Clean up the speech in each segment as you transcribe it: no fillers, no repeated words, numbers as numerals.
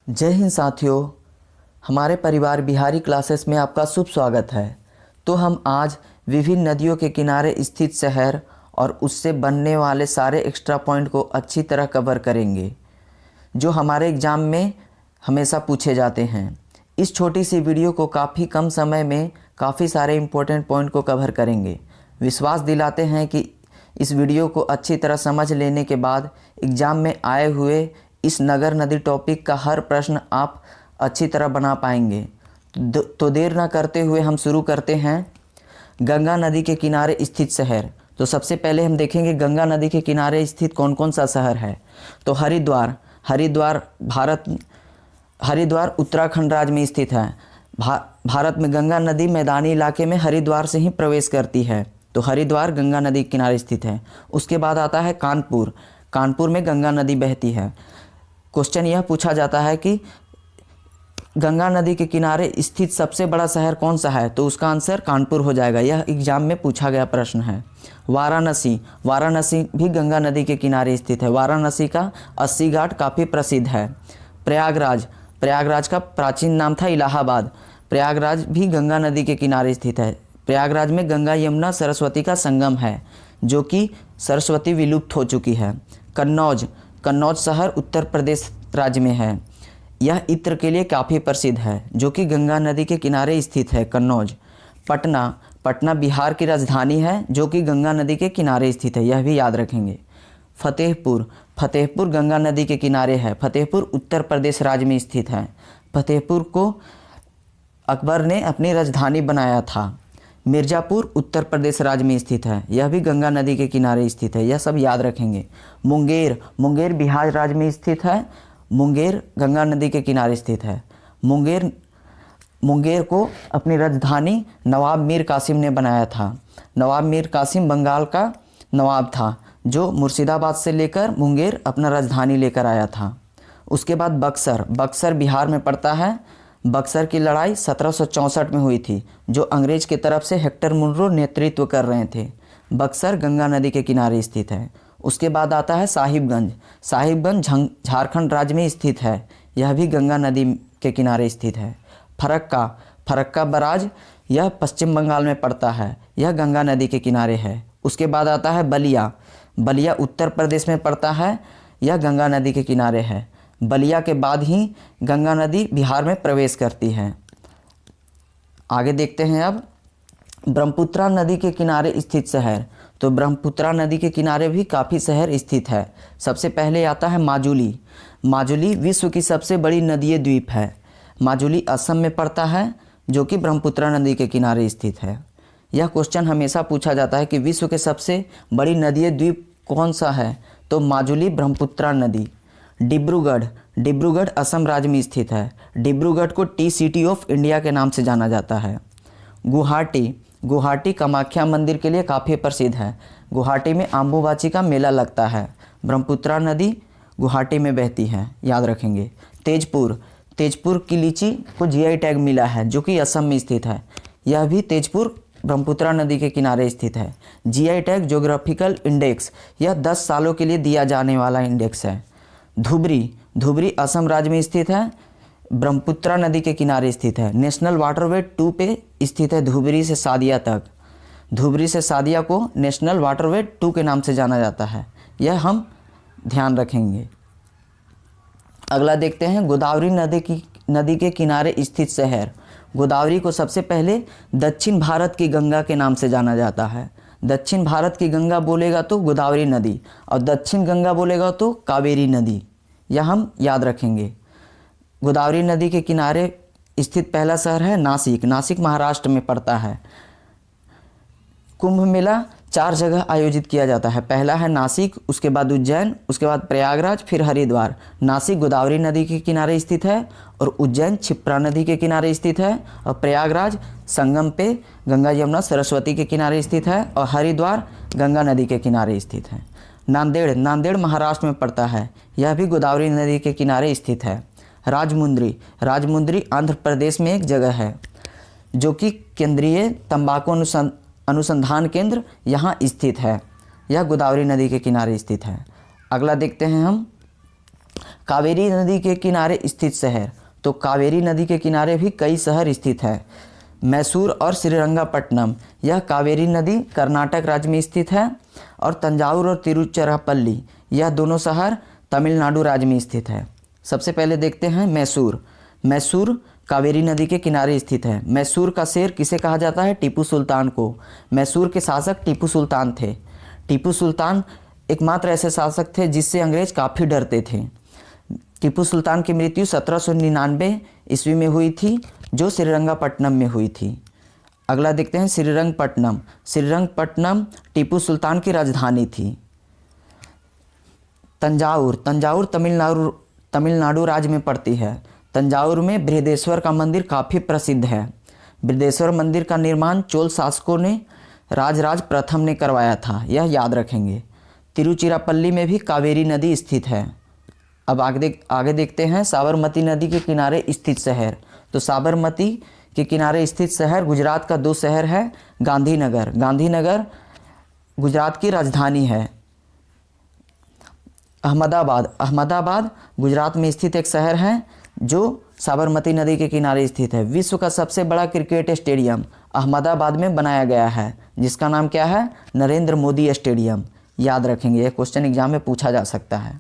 जय हिंद साथियों, हमारे परिवार बिहारी क्लासेस में आपका शुभ स्वागत है। तो हम आज विभिन्न नदियों के किनारे स्थित शहर और उससे बनने वाले सारे एक्स्ट्रा पॉइंट को अच्छी तरह कवर करेंगे जो हमारे एग्ज़ाम में हमेशा पूछे जाते हैं। इस छोटी सी वीडियो को काफ़ी कम समय में काफ़ी सारे इम्पोर्टेंट पॉइंट को कवर करेंगे। विश्वास दिलाते हैं कि इस वीडियो को अच्छी तरह समझ लेने के बाद एग्ज़ाम में आए हुए इस नगर नदी टॉपिक का हर प्रश्न आप अच्छी तरह बना पाएंगे। तो देर ना करते हुए हम शुरू करते हैं। गंगा नदी के किनारे स्थित शहर। तो सबसे पहले हम देखेंगे गंगा नदी के किनारे स्थित कौन कौन सा शहर है। तो हरिद्वार उत्तराखंड राज्य में स्थित है। भारत में गंगा नदी मैदानी इलाके में हरिद्वार से ही प्रवेश करती है, तो हरिद्वार गंगा नदी के किनारे स्थित है। उसके बाद आता है कानपुर। कानपुर में गंगा नदी बहती है। क्वेश्चन यह पूछा जाता है कि गंगा नदी के किनारे स्थित सबसे बड़ा शहर कौन सा है, तो उसका आंसर कानपुर हो जाएगा। यह एग्जाम में पूछा गया प्रश्न है। वाराणसी भी गंगा नदी के किनारे स्थित है। वाराणसी का 80 घाट काफ़ी प्रसिद्ध है। प्रयागराज का प्राचीन नाम था इलाहाबाद। प्रयागराज भी गंगा नदी के किनारे स्थित है। प्रयागराज में गंगा यमुना सरस्वती का संगम है, जो कि सरस्वती विलुप्त हो चुकी है। कन्नौज शहर उत्तर प्रदेश राज्य में है। यह इत्र के लिए काफ़ी प्रसिद्ध है, जो कि गंगा नदी के किनारे स्थित है। कन्नौज। पटना बिहार की राजधानी है, जो कि गंगा नदी के किनारे स्थित है। यह भी याद रखेंगे। फतेहपुर गंगा नदी के किनारे है। फतेहपुर उत्तर प्रदेश राज्य में स्थित है। फतेहपुर को अकबर ने अपनी राजधानी बनाया था। मिर्ज़ापुर उत्तर प्रदेश राज्य में स्थित है। यह भी गंगा नदी के किनारे स्थित है। यह सब याद रखेंगे। मुंगेर बिहार राज्य में स्थित है। मुंगेर गंगा नदी के किनारे स्थित है। मुंगेर को अपनी राजधानी नवाब मीर कासिम ने बनाया था। नवाब मीर कासिम बंगाल का नवाब था, जो मुर्शिदाबाद से लेकर मुंगेर अपना राजधानी लेकर आया था। उसके बाद बक्सर बिहार में पड़ता है। बक्सर की लड़ाई 1764 में हुई थी, जो अंग्रेज की तरफ से हेक्टर मुनरो नेतृत्व कर रहे थे। बक्सर गंगा नदी के किनारे स्थित है। उसके बाद आता है साहिबगंज झारखंड राज्य में स्थित है। यह भी गंगा नदी के किनारे स्थित है। फरक्का बराज, यह पश्चिम बंगाल में पड़ता है। यह गंगा नदी के किनारे है। उसके बाद आता है बलिया उत्तर प्रदेश में पड़ता है। यह गंगा नदी के किनारे है। बलिया के बाद ही गंगा नदी बिहार में प्रवेश करती है। आगे देखते हैं अब ब्रह्मपुत्रा नदी के किनारे स्थित शहर। तो ब्रह्मपुत्रा नदी के किनारे भी काफ़ी शहर स्थित है। सबसे पहले आता है माजुली विश्व की सबसे बड़ी नदीय द्वीप है। माजुली असम में पड़ता है, जो कि ब्रह्मपुत्रा नदी के किनारे स्थित है। यह क्वेश्चन हमेशा पूछा जाता है कि विश्व के सबसे बड़ी नदीय द्वीप कौन सा है, तो माजुली ब्रह्मपुत्रा नदी। डिब्रूगढ़ असम राज्य में स्थित है। डिब्रूगढ़ को टी सिटी ऑफ इंडिया के नाम से जाना जाता है। गुवाहाटी कामाख्या मंदिर के लिए काफ़ी प्रसिद्ध है। गुवाहाटी में अम्बुबाची का मेला लगता है। ब्रह्मपुत्रा नदी गुवाहाटी में बहती है, याद रखेंगे। तेजपुर की लीची को जीआई टैग मिला है, जो कि असम में स्थित है। यह भी तेजपुर ब्रह्मपुत्रा नदी के किनारे स्थित है। जीआई टैग ज्योग्राफिकल इंडेक्स, यह 10 सालों के लिए दिया जाने वाला इंडेक्स है। धुबरी असम राज्य में स्थित है। ब्रह्मपुत्रा नदी के किनारे स्थित है। नेशनल वाटरवे 2 पे स्थित है। धुबरी से सादिया तक। धुबरी से सादिया को नेशनल वाटरवे 2 के नाम से जाना जाता है। यह हम ध्यान रखेंगे। अगला देखते हैं गोदावरी नदी के किनारे स्थित शहर। गोदावरी को सबसे पहले दक्षिण भारत की गंगा के नाम से जाना जाता है। दक्षिण भारत की गंगा बोलेगा तो गोदावरी नदी, और दक्षिण गंगा बोलेगा तो कावेरी नदी। यह हम याद रखेंगे। गोदावरी नदी के किनारे स्थित पहला शहर है नासिक महाराष्ट्र में पड़ता है। कुंभ मेला 4 जगह आयोजित किया जाता है। पहला है नासिक, उसके बाद उज्जैन, उसके बाद प्रयागराज, फिर हरिद्वार। नासिक गोदावरी नदी के किनारे स्थित है, और उज्जैन क्षिप्रा नदी के किनारे स्थित है, और प्रयागराज संगम पे गंगा यमुना सरस्वती के किनारे स्थित है, और हरिद्वार गंगा नदी के किनारे स्थित है। नांदेड़ महाराष्ट्र में पड़ता है। यह भी गोदावरी नदी के किनारे स्थित है। राजमुंद्री आंध्र प्रदेश में एक जगह है, जो कि केंद्रीय तंबाकू अनुसंधान केंद्र यहाँ स्थित है। यह गोदावरी नदी के किनारे स्थित है। अगला देखते हैं हम कावेरी नदी के किनारे स्थित शहर, तो कावेरी नदी के किनारे भी कई शहर स्थित है। मैसूर और श्रीरंगपट्टनम, यह कावेरी नदी कर्नाटक राज्य में स्थित है। और तंजावुर और तिरुचिरापल्ली, यह दोनों शहर तमिलनाडु राज्य में स्थित है। सबसे पहले देखते हैं मैसूर। मैसूर कावेरी नदी के किनारे स्थित है। मैसूर का शेर किसे कहा जाता है? टीपू सुल्तान को। मैसूर के शासक टीपू सुल्तान थे। टीपू सुल्तान एकमात्र ऐसे शासक थे जिससे अंग्रेज काफ़ी डरते थे। टीपू सुल्तान की मृत्यु 1799 ईस्वी में हुई थी, जो श्रीरंगपट्टनम में हुई थी। अगला देखते हैं श्रीरंगपट्टनम। श्रीरंगपट्टनम टीपू सुल्तान की राजधानी थी। तंजावुर, तंजावुर तमिलनाडु राज्य में पड़ती है। तंजावुर में बृहदेश्वर का मंदिर काफ़ी प्रसिद्ध है। बृहदेश्वर मंदिर का निर्माण चोल शासकों ने राजराज प्रथम ने करवाया था, यह याद रखेंगे। तिरुचिरापल्ली में भी कावेरी नदी स्थित है। अब आगे देखते हैं साबरमती नदी के किनारे स्थित शहर। तो साबरमती के किनारे स्थित शहर गुजरात का 2 शहर है। गांधीनगर, गांधीनगर गुजरात की राजधानी है। अहमदाबाद, अहमदाबाद गुजरात में स्थित एक शहर है जो साबरमती नदी के किनारे स्थित है। विश्व का सबसे बड़ा क्रिकेट स्टेडियम अहमदाबाद में बनाया गया है, जिसका नाम क्या है? नरेंद्र मोदी स्टेडियम। याद रखेंगे, यह क्वेश्चन एग्जाम में पूछा जा सकता है।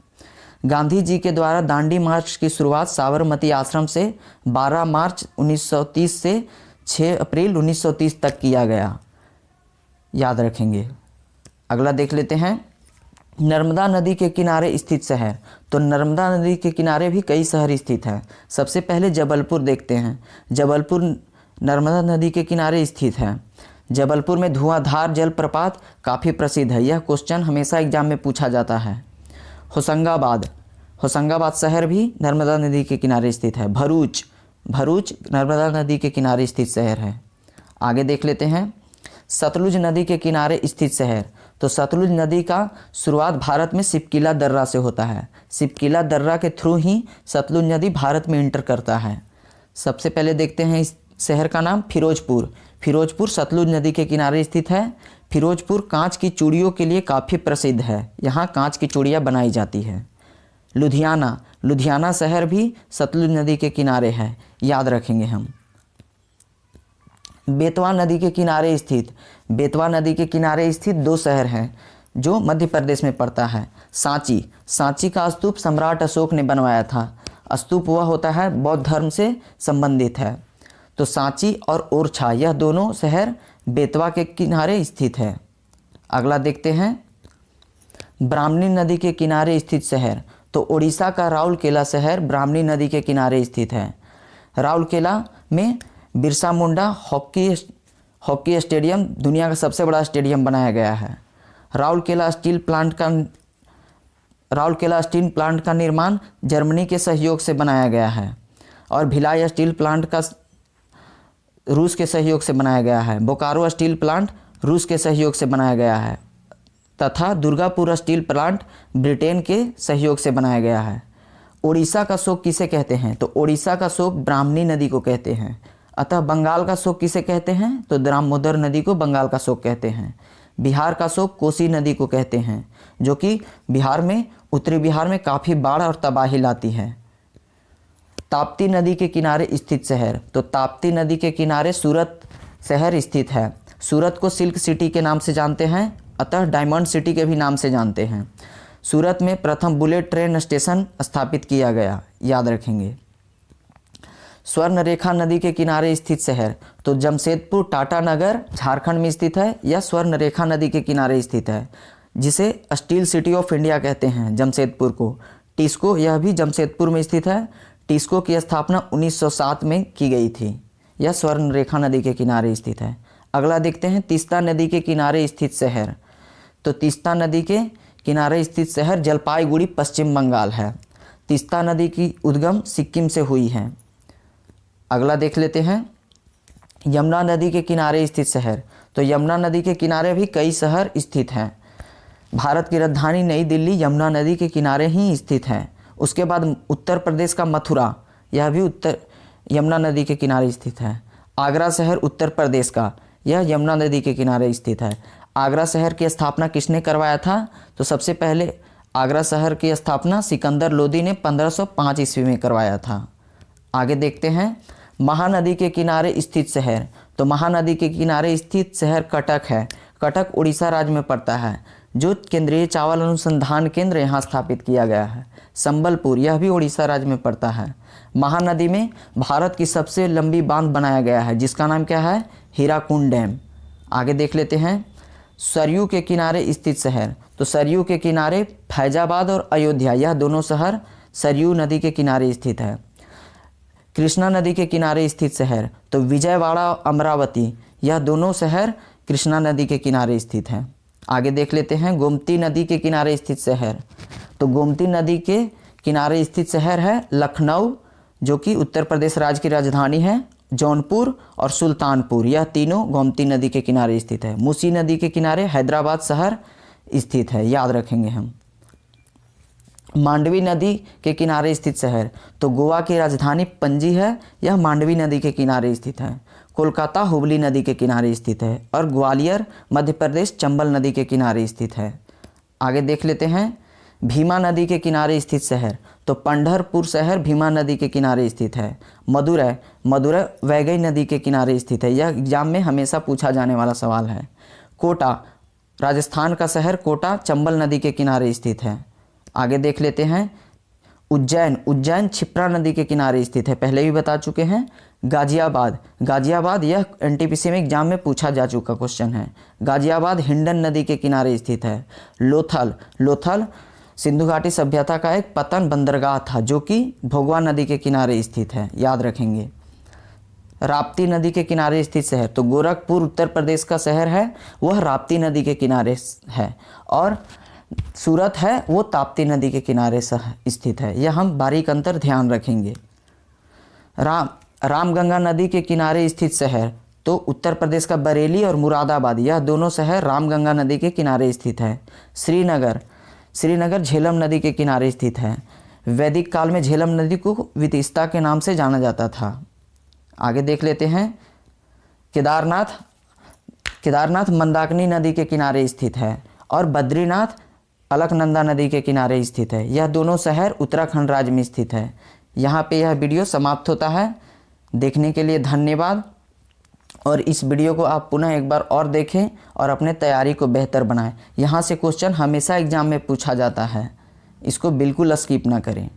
गांधी जी के द्वारा दांडी मार्च की शुरुआत साबरमती आश्रम से 12 मार्च 1930 से 6 अप्रैल 1930 तक किया गया। याद रखेंगे। अगला देख लेते हैं नर्मदा नदी के किनारे स्थित शहर। तो नर्मदा नदी के किनारे भी कई शहर स्थित हैं। सबसे पहले जबलपुर देखते हैं। जबलपुर नर्मदा नदी के किनारे स्थित है। जबलपुर में धुआंधार जलप्रपात काफ़ी प्रसिद्ध है, यह क्वेश्चन हमेशा एग्जाम में पूछा जाता है। होशंगाबाद, होशंगाबाद शहर भी नर्मदा नदी के किनारे स्थित है। भरूच, भरूच नर्मदा नदी के किनारे स्थित शहर है। आगे देख लेते हैं सतलुज नदी के किनारे स्थित शहर। तो सतलुज नदी का शुरुआत भारत में सिपकिला दर्रा से होता है। सिपकिला दर्रा के थ्रू ही सतलुज नदी भारत में इंटर करता है। सबसे पहले देखते हैं इस शहर का नाम फिरोजपुर। फिरोजपुर सतलुज नदी के किनारे स्थित है। फिरोजपुर कांच की चूड़ियों के लिए काफ़ी प्रसिद्ध है, यहाँ कांच की चूड़ियाँ बनाई जाती है। लुधियाना, लुधियाना शहर भी सतलुज नदी के किनारे है, याद रखेंगे हम। बेतवा नदी के किनारे स्थित, बेतवा नदी के किनारे स्थित 2 शहर हैं जो मध्य प्रदेश में पड़ता है। सांची, सांची का स्तूप सम्राट अशोक ने बनवाया था। स्तूप वह होता है बौद्ध धर्म से संबंधित है। तो सांची और ओरछा, यह दोनों शहर बेतवा के किनारे स्थित है। अगला देखते हैं ब्राह्मणी नदी के किनारे स्थित शहर। तो ओडिशा का राउरकेला शहर ब्राह्मणी नदी के किनारे स्थित है। राउरकेला में बिरसा मुंडा हॉकी स्टेडियम, दुनिया का सबसे बड़ा स्टेडियम बनाया गया है। राउरकेला स्टील प्लांट का निर्माण जर्मनी के सहयोग से बनाया गया है। और भिलाई स्टील प्लांट का रूस के सहयोग से बनाया गया है। बोकारो स्टील प्लांट रूस के सहयोग से बनाया गया है तथा दुर्गापुर स्टील प्लांट ब्रिटेन के सहयोग से बनाया गया है। ओडिशा का शोक किसे कहते हैं? तो ओडिशा का शोक ब्राह्मणी नदी को कहते हैं। अतः बंगाल का शोक किसे कहते हैं? तो दामोदर नदी को बंगाल का शोक कहते हैं। बिहार का शोक कोसी नदी को कहते हैं, जो कि बिहार में, उत्तरी बिहार में काफ़ी बाढ़ और तबाही लाती है। ताप्ती नदी के किनारे स्थित शहर। तो ताप्ती नदी के किनारे सूरत शहर स्थित है। सूरत को सिल्क सिटी के नाम से जानते हैं, अतः डायमंड सिटी के भी नाम से जानते हैं। सूरत में प्रथम बुलेट ट्रेन स्टेशन स्थापित किया गया, याद रखेंगे। स्वर्णरेखा नदी के किनारे स्थित शहर। तो जमशेदपुर टाटानगर झारखंड में स्थित है, यह स्वर्णरेखा नदी के किनारे स्थित है, जिसे स्टील सिटी ऑफ इंडिया कहते हैं जमशेदपुर को। टिस्को, यह भी जमशेदपुर में स्थित है। टिस्को की स्थापना 1907 में की गई थी। यह स्वर्णरेखा नदी के किनारे स्थित है। अगला देखते हैं तीस्ता नदी के किनारे स्थित शहर। तो तीस्ता नदी के किनारे स्थित शहर जलपाईगुड़ी पश्चिम बंगाल है। तीस्ता नदी की उद्गम सिक्किम से हुई है। अगला देख लेते हैं यमुना नदी के किनारे स्थित शहर। तो यमुना नदी के किनारे भी कई शहर स्थित हैं। भारत की राजधानी नई दिल्ली यमुना नदी के किनारे ही स्थित है। उसके बाद उत्तर प्रदेश का मथुरा, यह भी यमुना नदी के किनारे स्थित है। आगरा शहर उत्तर प्रदेश का, यह यमुना नदी के किनारे स्थित है। आगरा शहर की स्थापना किसने करवाया था? तो सबसे पहले आगरा शहर की स्थापना सिकंदर लोदी ने 1505 ईस्वी में करवाया था। आगे देखते हैं महानदी के किनारे स्थित शहर। तो महानदी के किनारे स्थित शहर कटक है। कटक उड़ीसा राज्य में पड़ता है, जो केंद्रीय चावल अनुसंधान केंद्र यहाँ स्थापित किया गया है। संबलपुर, यह भी उड़ीसा राज्य में पड़ता है। महानदी में भारत की सबसे लंबी बांध बनाया गया है, जिसका नाम क्या है? हीराकुंड डैम। आगे देख लेते हैं सरयू के किनारे स्थित शहर। तो सरयू के किनारे फैजाबाद और अयोध्या, यह दोनों शहर सरयू नदी के किनारे स्थित है। कृष्णा नदी के किनारे स्थित शहर। तो विजयवाड़ा, अमरावती, यह दोनों शहर कृष्णा नदी के किनारे स्थित हैं। आगे देख लेते हैं गोमती नदी के किनारे स्थित शहर। तो गोमती नदी के किनारे स्थित शहर है लखनऊ, जो कि उत्तर प्रदेश राज्य की राजधानी है। जौनपुर और सुल्तानपुर, यह तीनों गोमती नदी के किनारे स्थित है। मूसी नदी के किनारे हैदराबाद शहर स्थित है, याद रखेंगे हम। मांडवी नदी के किनारे स्थित शहर। तो गोवा की राजधानी पणजी है, यह मांडवी नदी के किनारे स्थित है। कोलकाता हुबली नदी के किनारे स्थित है। और ग्वालियर मध्य प्रदेश चंबल नदी के किनारे स्थित है। आगे देख लेते हैं भीमा नदी के किनारे स्थित शहर। तो पंढरपुर शहर भीमा नदी के किनारे स्थित है। मदुरै वैगई नदी के किनारे स्थित है, यह एग्जाम में हमेशा पूछा जाने वाला सवाल है। कोटा, राजस्थान का शहर कोटा चंबल नदी के किनारे स्थित है। आगे देख लेते हैं उज्जैन क्षिप्रा नदी के किनारे स्थित है, पहले भी बता चुके हैं। गाजियाबाद, यह एनटीपीसी में एग्जाम में पूछा जा चुका क्वेश्चन है। गाजियाबाद हिंडन नदी के किनारे स्थित है। लोथल सिंधु घाटी सभ्यता का एक पतन बंदरगाह था, जो कि भोगवा नदी के किनारे स्थित है, याद रखेंगे। राप्ती नदी के किनारे स्थित शहर। तो गोरखपुर उत्तर प्रदेश का शहर है, वह राप्ती नदी के किनारे है। और सूरत है, वो ताप्ती नदी के किनारे स्थित है। यह हम बारीक अंतर ध्यान रखेंगे। रामगंगा नदी के किनारे स्थित शहर। तो उत्तर प्रदेश का बरेली और मुरादाबाद, यह दोनों शहर रामगंगा नदी के किनारे स्थित है। श्रीनगर झेलम नदी के किनारे स्थित है। वैदिक काल में झेलम नदी को वितिस्ता के नाम से जाना जाता था। आगे देख लेते हैं केदारनाथ मंदाकिनी नदी के किनारे स्थित है। और बद्रीनाथ अलकनंदा नदी के किनारे स्थित है। यह दोनों शहर उत्तराखंड राज्य में स्थित है। यहाँ पे यह वीडियो समाप्त होता है। देखने के लिए धन्यवाद। और इस वीडियो को आप पुनः एक बार और देखें और अपने तैयारी को बेहतर बनाएं। यहाँ से क्वेश्चन हमेशा एग्जाम में पूछा जाता है, इसको बिल्कुल स्किप ना करें।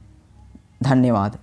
धन्यवाद।